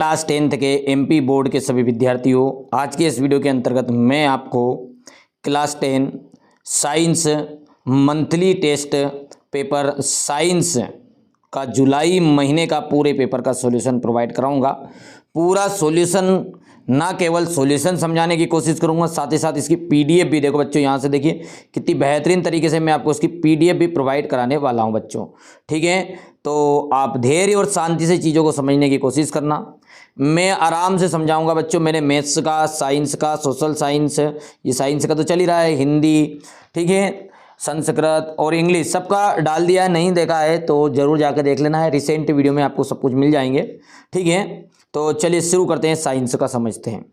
Class 10th के MP board के सभी विद्यार्थियों, आज के इस वीडियो के अंतर्गत मैं आपको class 10 science monthly test paper science का जुलाई महीने का पूरे पेपर का सॉल्यूशन प्रोवाइड कराऊंगा। पूरा सॉल्यूशन ना केवल सॉल्यूशन समझाने की कोशिश करूंगा, साथ ही साथ इसकी पीडीएफ भी, देखो बच्चों यहाँ से देखिए कितनी बेहतरीन तरीके से मैं आपको इसकी पीडीएफ भी प्रोवाइड कराने वाला हूँ बच्चों। ठीक है, तो आप धैर्य और शांति से चीज़ों को समझने की कोशिश करना। मैं आराम से समझाऊंगा बच्चों। मैंने मैथ्स का, साइंस का, सोशल साइंस, ये साइंस का तो चल ही रहा है, हिंदी, ठीक है, संस्कृत और इंग्लिश सबका डाल दिया है। नहीं देखा है तो ज़रूर जाकर देख लेना है, रिसेंट वीडियो में आपको सब कुछ मिल जाएंगे। ठीक है, तो चलिए शुरू करते हैं, साइंस का समझते हैं।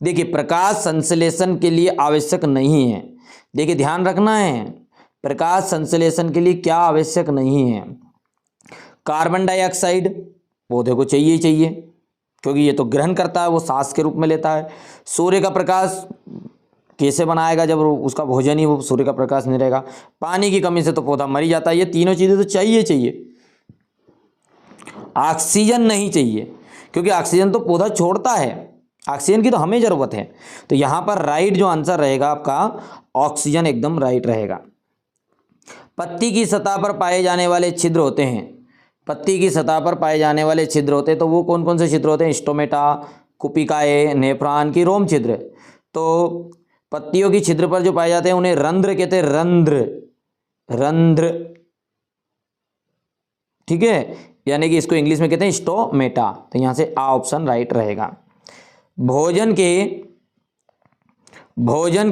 देखिए, प्रकाश संश्लेषण के लिए आवश्यक नहीं है। देखिए ध्यान रखना है, प्रकाश संश्लेषण के लिए क्या आवश्यक नहीं है। कार्बन डाइऑक्साइड पौधे को चाहिए ही चाहिए, क्योंकि ये तो ग्रहण करता है, वो सांस के रूप में लेता है। सूर्य का प्रकाश कैसे बनाएगा जब उसका भोजन ही वो सूर्य का प्रकाश नहीं रहेगा। पानी की कमी से तो पौधा मर ही जाता है। ये तीनों चीज़ें तो चाहिए चाहिए। ऑक्सीजन नहीं चाहिए, क्योंकि ऑक्सीजन तो पौधा छोड़ता है, ऑक्सीजन की तो हमें ज़रूरत है। तो यहाँ पर राइट जो आंसर रहेगा आपका, ऑक्सीजन एकदम राइट रहेगा। पत्ती की सतह पर पाए जाने वाले छिद्र होते हैं, पत्ती की सतह पर पाए जाने वाले छिद्र होते हैं, तो वो कौन कौन से छिद्र होते हैं? स्टोमेटा, कुपिकाए, नेफ्रॉन की रोम छिद्र। तो पत्तियों की छिद्र पर जो पाए जाते हैं उन्हें रंध्र कहते हैं, रंध्र, रंध्र। ठीक है, यानी कि इसको इंग्लिश में कहते हैं स्टोमेटा। तो यहाँ से आ ऑप्शन राइट रहेगा। भोजन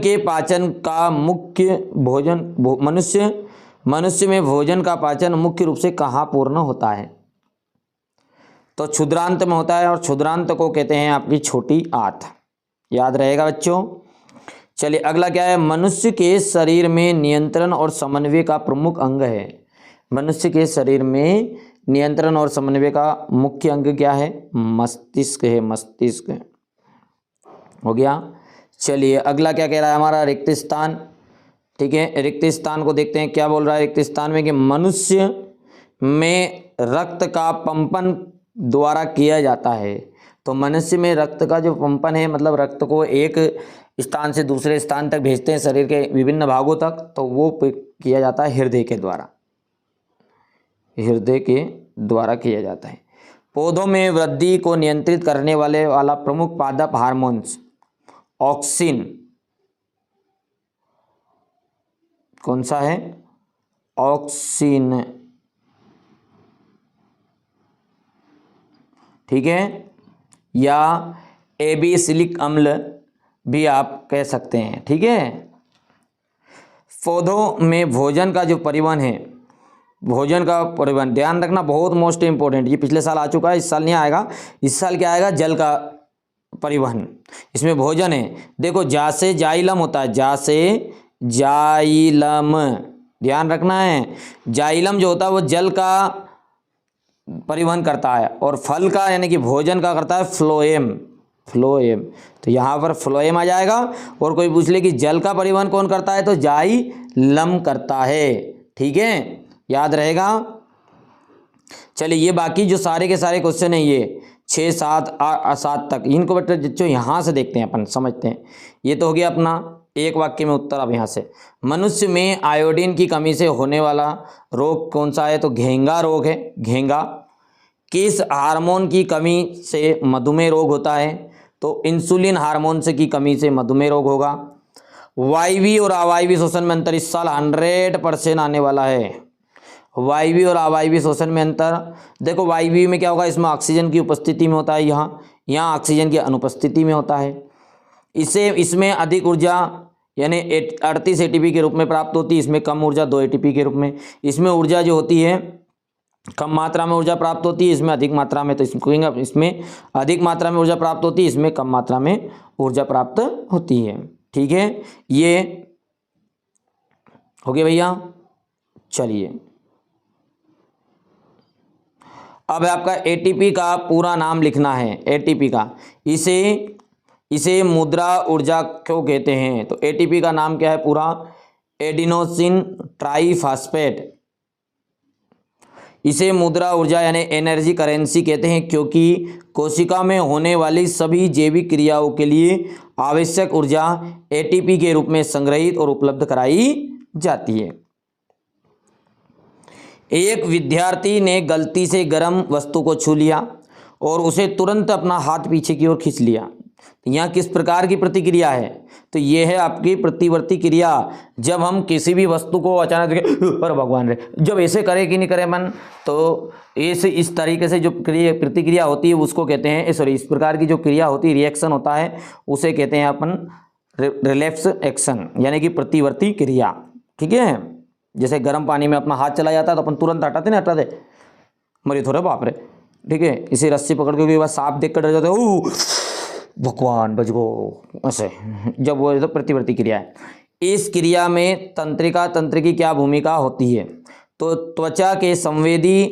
के पाचन का मुख्य मनुष्य में भोजन का पाचन मुख्य रूप से कहाँ पूर्ण होता है? तो क्षुद्रांत में होता है, और क्षुद्रांत को कहते हैं आपकी छोटी आंत। याद रहेगा बच्चों। चलिए अगला क्या है? मनुष्य के शरीर में नियंत्रण और समन्वय का प्रमुख अंग है। मनुष्य के शरीर में नियंत्रण और समन्वय का मुख्य अंग क्या है? मस्तिष्क है, मस्तिष्क हो गया। चलिए अगला क्या कह रहा है हमारा? रिक्त स्थान। ठीक है, रिक्त स्थान को देखते हैं क्या बोल रहा है रिक्त स्थान में, कि मनुष्य में रक्त का पंपन द्वारा किया जाता है। तो मनुष्य में रक्त का जो पंपन है, मतलब रक्त को एक स्थान से दूसरे स्थान तक भेजते हैं शरीर के विभिन्न भागों तक, तो वो किया जाता है हृदय के द्वारा, हृदय के द्वारा किया जाता है। पौधों में वृद्धि को नियंत्रित करने वाला प्रमुख पादप हार्मोन्स, ऑक्सिन, कौन सा है? ऑक्सिन। ठीक है, या एबिसिलिक अम्ल भी आप कह सकते हैं। ठीक है, पौधों में भोजन का जो परिवहन है, भोजन का परिवहन ध्यान रखना, बहुत मोस्ट इंपॉर्टेंट। ये पिछले साल आ चुका है, इस साल नहीं आएगा। इस साल क्या आएगा? जल का परिवहन। इसमें भोजन है, देखो जा से जाइलम होता है, जा से जाइलम, ध्यान रखना है। जाइलम जो होता है वो जल का परिवहन करता है, और फल का यानी कि भोजन का करता है फ्लोएम, फ्लोएम। तो यहाँ पर फ्लोएम आ जाएगा। और कोई पूछ ले कि जल का परिवहन कौन करता है, तो जाइलम करता है। ठीक है, याद रहेगा। चलिए ये बाकी जो सारे के सारे क्वेश्चन हैं, ये 6, 7, 7 तक, इनको बच्चों यहाँ से देखते हैं, अपन समझते हैं। ये तो हो गया अपना एक वाक्य में उत्तर। अब यहाँ से, मनुष्य में आयोडीन की कमी से होने वाला रोग कौन सा है? तो घेंगा रोग है, घेंगा। किस हार्मोन की कमी से मधुमेह रोग होता है? तो इंसुलिन हार्मोन से की कमी से मधुमेह रोग होगा। वायवीय और अवायवीय शोषण में अंतर इस साल 100% आने वाला है। वायवीय और अवायवीय शोषण में अंतर, देखो वायवीय में क्या होगा? इसमें ऑक्सीजन की उपस्थिति में होता है, यहाँ ऑक्सीजन की अनुपस्थिति में होता है। इसमें अधिक ऊर्जा यानी 38 एटीपी के रूप में प्राप्त होती है, इसमें कम ऊर्जा 2 एटीपी के रूप में। इसमें ऊर्जा जो होती है कम मात्रा में ऊर्जा प्राप्त होती है, इसमें अधिक मात्रा में, तो इसमें अधिक मात्रा में ऊर्जा प्राप्त होती है, इसमें कम मात्रा में ऊर्जा प्राप्त होती है। ठीक है, ये हो गया भैया। चलिए अब आपका एटीपी का पूरा नाम लिखना है। एटीपी का, इसे मुद्रा ऊर्जा क्यों कहते हैं? तो एटीपी का नाम क्या है पूरा? Adenosine triphosphate. इसे मुद्रा ऊर्जा यानी एनर्जी करेंसी कहते हैं, क्योंकि कोशिका में होने वाली सभी जैविक क्रियाओं के लिए आवश्यक ऊर्जा एटीपी के रूप में संग्रहित और उपलब्ध कराई जाती है। एक विद्यार्थी ने गलती से गर्म वस्तु को छू लिया और उसे तुरंत अपना हाथ पीछे की ओर खींच लिया। यहाँ किस प्रकार की प्रतिक्रिया है? तो ये है आपकी प्रतिवर्ती क्रिया। जब हम किसी भी वस्तु को अचानक देखें, अरे भगवान रे, जब ऐसे करे कि नहीं करे मन, तो इस तरीके से जो प्रतिक्रिया होती है उसको कहते हैं, सॉरी, इस प्रकार की जो क्रिया होती है, रिएक्शन होता है, उसे कहते हैं अपन रिलैप्स एक्शन, यानी कि प्रतिवर्ती क्रिया। ठीक है, जैसे गर्म पानी में अपना हाथ चला जाता है तो अपन तुरंत हटाते ना, हटा दे मरी थोड़े बाप रे। ठीक है, इसी रस्सी पकड़ के बाद सांप देख कर डर जाते, ओह भगवान बच गो, ऐसे जब वो तो प्रतिवर्ती क्रिया है। इस क्रिया में तंत्र की क्या भूमिका होती है? तो त्वचा के संवेदी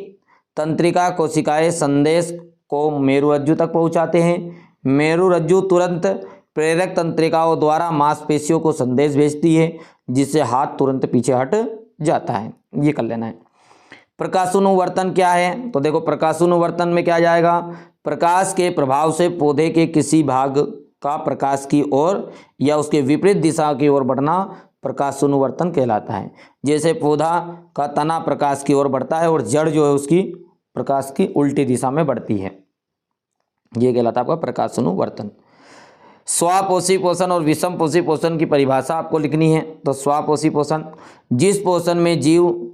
तंत्रिका कोशिकाएं संदेश को मेरुरज्जु तक पहुंचाते हैं। मेरुरज्जु तुरंत प्रेरक तंत्रिकाओं द्वारा मांसपेशियों को संदेश भेजती है, जिससे हाथ तुरंत पीछे हट जाता है। ये कर लेना है। प्रकाशानुवर्तन क्या है? तो देखो, प्रकाशानुवर्तन में क्या जाएगा? प्रकाश के प्रभाव से पौधे के किसी भाग का प्रकाश की ओर या उसके विपरीत दिशा की ओर बढ़ना प्रकाशानुवर्तन कहलाता है। जैसे पौधा का तना प्रकाश की ओर बढ़ता है और जड़ जो है उसकी प्रकाश की उल्टी दिशा में बढ़ती है, ये कहलाता है आपका प्रकाशानुवर्तन। स्वापोषी पोषण और विषम पोषी पोषण की परिभाषा आपको लिखनी है। तो स्वापोषी पोषण, जिस पोषण में जीव,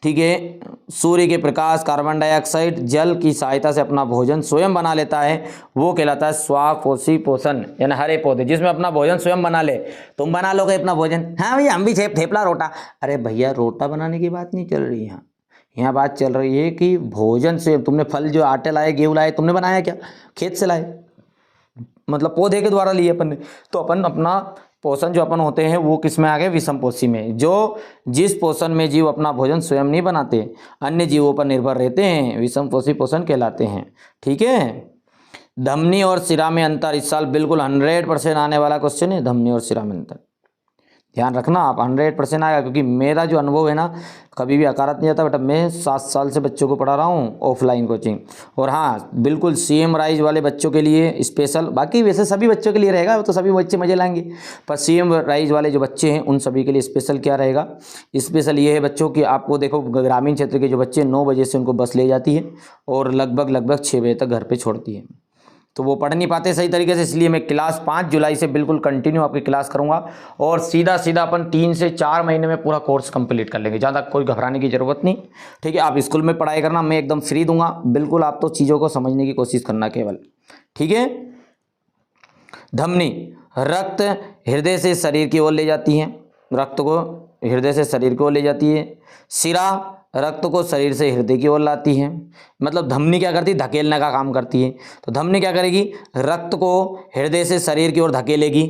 ठीक है, सूर्य के प्रकाश, कार्बन डाइऑक्साइड, जल की सहायता से अपना भोजन स्वयं बना लेता है, वो कहलाता है स्वापोषी पोषण। यानी हरे पौधे जिसमें अपना भोजन स्वयं बना ले। तुम बना लोगे अपना भोजन? हाँ भैया, हम भी थेपला रोटा। अरे भैया, रोटा बनाने की बात नहीं चल रही है यहाँ बात चल रही है कि भोजन से तुमने फल जो आटे लाए, गेहूँ लाए, तुमने बनाया क्या? खेत से लाए, मतलब पौधे के द्वारा लिए अपन ने। तो अपन अपना पोषण जो अपन होते हैं वो किस में आ गए? विषम पोषी में। जो जिस पोषण में जीव अपना भोजन स्वयं नहीं बनाते, अन्य जीवों पर निर्भर रहते हैं, विषम पोषी पोषण कहलाते हैं। ठीक है। धमनी और शिरा में अंतर, इस साल बिल्कुल 100% आने वाला क्वेश्चन है, धमनी और शिरा में अंतर। ध्यान रखना आप, 100% आएगा, क्योंकि मेरा जो अनुभव है ना, कभी भी अकारत नहीं आता बेटा। मैं 7 साल से बच्चों को पढ़ा रहा हूँ ऑफलाइन कोचिंग। और हाँ, बिल्कुल CM राइज वाले बच्चों के लिए स्पेशल, बाकी वैसे सभी बच्चों के लिए रहेगा, तो सभी बच्चे मजे लाएंगे, पर CM राइज वाले जो बच्चे हैं उन सभी के लिए स्पेशल क्या रहेगा? स्पेशल ये है बच्चों की, आपको देखो ग्रामीण क्षेत्र के जो बच्चे 9 बजे से उनको बस ले जाती है और लगभग 6 बजे तक घर पर छोड़ती है, तो वो पढ़ नहीं पाते सही तरीके से। इसलिए मैं क्लास 5 जुलाई से बिल्कुल कंटिन्यू आपकी क्लास करूंगा और सीधा अपन 3 से 4 महीने में पूरा कोर्स कंप्लीट कर लेंगे। ज़्यादा कोई घबराने की ज़रूरत नहीं। ठीक है, आप स्कूल में पढ़ाई करना, मैं एकदम फ्री दूंगा, बिल्कुल आप तो चीज़ों को समझने की कोशिश करना केवल। ठीक है। धमनी, रक्त हृदय से शरीर की ओर ले जाती है, रक्त को हृदय से शरीर की ओर ले जाती है। शिरा रक्त को शरीर से हृदय की ओर लाती है। मतलब धमनी क्या करती है? धकेलने का काम करती है। तो धमनी क्या करेगी? रक्त को हृदय से शरीर की ओर धकेलेगी।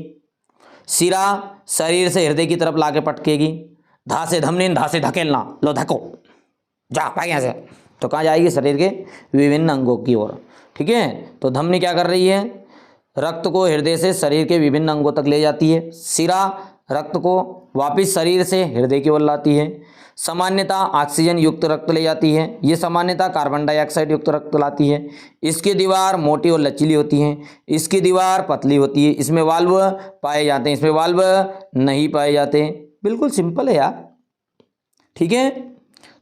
शिरा शरीर से हृदय की तरफ लाके पटकेगी। धा से धमनी, धा से धकेलना, लो धको, जा भाग यहाँ से। तो कहाँ जाएगी? शरीर के विभिन्न अंगों की ओर। ठीक है। तो धमनी क्या कर रही है? रक्त को हृदय से शरीर के विभिन्न अंगों तक ले जाती है। शिरा रक्त को वापिस शरीर से हृदय की ओर लाती है। सामान्यता ऑक्सीजन युक्त रक्त ले जाती है, ये सामान्यता कार्बन डाइऑक्साइड युक्त रक्त लाती है। इसकी दीवार मोटी और लचीली होती है, इसकी दीवार पतली होती है। इसमें वाल्व पाए जाते हैं, इसमें वाल्व नहीं पाए जाते। बिल्कुल सिंपल है यार। ठीक है।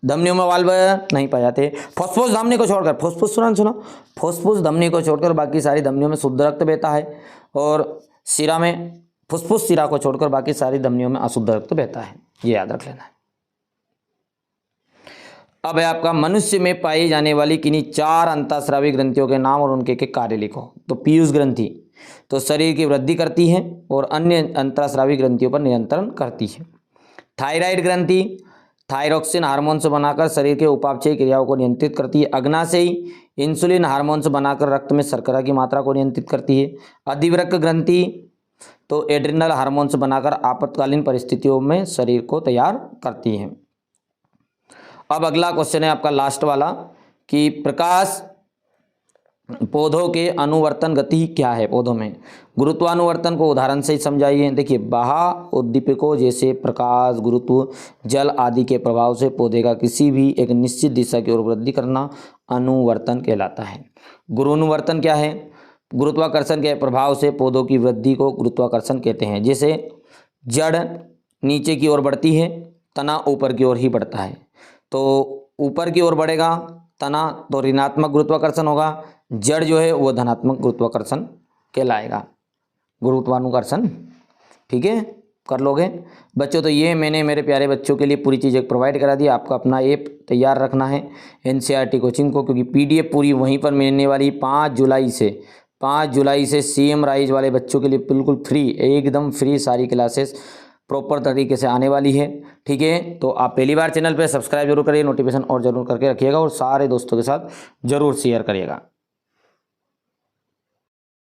धमनियों में वाल्व नहीं पाए जाते। फुसफुस धमनी को छोड़कर, फुसफुस सुना, फुसफुस धमनी को छोड़कर बाकी सारी धमनियों में शुद्ध रक्त बहता है। और शिरा में, फुसफुस शिरा को छोड़कर बाकी सारी धमनियों में अशुद्ध रक्त बहता है, ये याद रख लेना है। अब है आपका मनुष्य में पाई जाने वाली किन्हीं 4 अंतःस्रावी ग्रंथियों के नाम और उनके के कार्य लिखो। तो पीयूष ग्रंथि तो शरीर की वृद्धि करती है और अन्य अंतःस्रावी ग्रंथियों पर नियंत्रण करती है। थायराइड ग्रंथि थायरोक्सिन हार्मोन्स बनाकर शरीर के उपापचयी क्रियाओं को नियंत्रित करती है। अग्नाशयी इंसुलिन हार्मोन्स बनाकर रक्त में शर्करा की मात्रा को नियंत्रित करती है। अधिवृक्क ग्रंथि तो एड्रिनल हार्मोन्स बनाकर आपातकालीन परिस्थितियों में शरीर को तैयार करती है। अब अगला क्वेश्चन है आपका लास्ट वाला कि प्रकाश पौधों के अनुवर्तन गति क्या है। पौधों में गुरुत्वानुवर्तन को उदाहरण से समझाइए। देखिए, बाह्य उद्दीपकों जैसे प्रकाश, गुरुत्व, जल आदि के प्रभाव से पौधे का किसी भी एक निश्चित दिशा की ओर वृद्धि करना अनुवर्तन कहलाता है। गुरुत्वानुवर्तन क्या है? गुरुत्वाकर्षण के प्रभाव से पौधों की वृद्धि को गुरुत्वाकर्षण कहते हैं। जैसे जड़ नीचे की ओर बढ़ती है, तना ऊपर की ओर ही बढ़ता है। तो ऊपर की ओर बढ़ेगा तना तो ऋणात्मक गुरुत्वाकर्षण होगा, जड़ जो है वो धनात्मक गुरुत्वाकर्षण कहलाएगा, गुरुत्वानुकर्षण। ठीक है, कर लोगे बच्चों। तो ये मैंने मेरे प्यारे बच्चों के लिए पूरी चीज़ें प्रोवाइड करा दी। आपको अपना ऐप तैयार रखना है एनसीईआरटी कोचिंग को, क्योंकि पीडीएफ पूरी वहीं पर मिलने वाली 5 जुलाई से सीएम राइज वाले बच्चों के लिए बिल्कुल फ्री, एकदम फ्री सारी क्लासेस प्रॉपर तरीके से आने वाली है। ठीक है, तो आप पहली बार चैनल पे सब्सक्राइब जरूर करिए, नोटिफिकेशन और जरूर करके रखिएगा और सारे दोस्तों के साथ जरूर शेयर करिएगा।